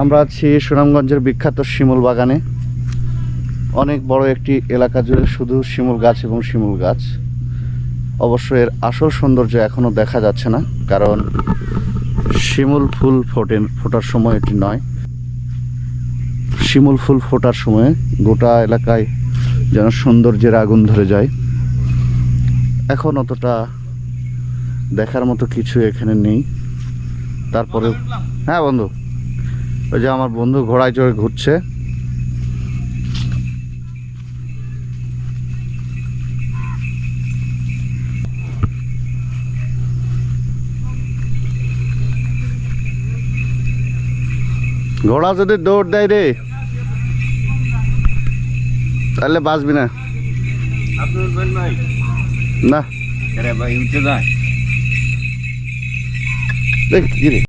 আমরা আছি সুনামগঞ্জের বিখ্যাত শিমুল বাগানে। অনেক বড় একটি এলাকা জুড়ে শুধু শিমুল গাছ এবং শিমুল গাছ। অবশ্য এর আসল সৌন্দর্য এখনো দেখা যাচ্ছে না, কারণ শিমুল ফুল ফোটার সময় এটি নয়। শিমুল ফুল ফোটার সময় গোটা এলাকায় যেন সৌন্দর্যের আগুন ধরে যায়। এখন অতটা দেখার মতো কিছু এখানে নেই। তারপরে হ্যাঁ বন্ধু, ওই যে আমার বন্ধু ঘোড়ায় চড়ে ঘুরছে। ঘোড়া যদি দৌড় দেয় রে, তাহলে বাঁচবি না। না ভাই উঠে যায় দেখ কি রে।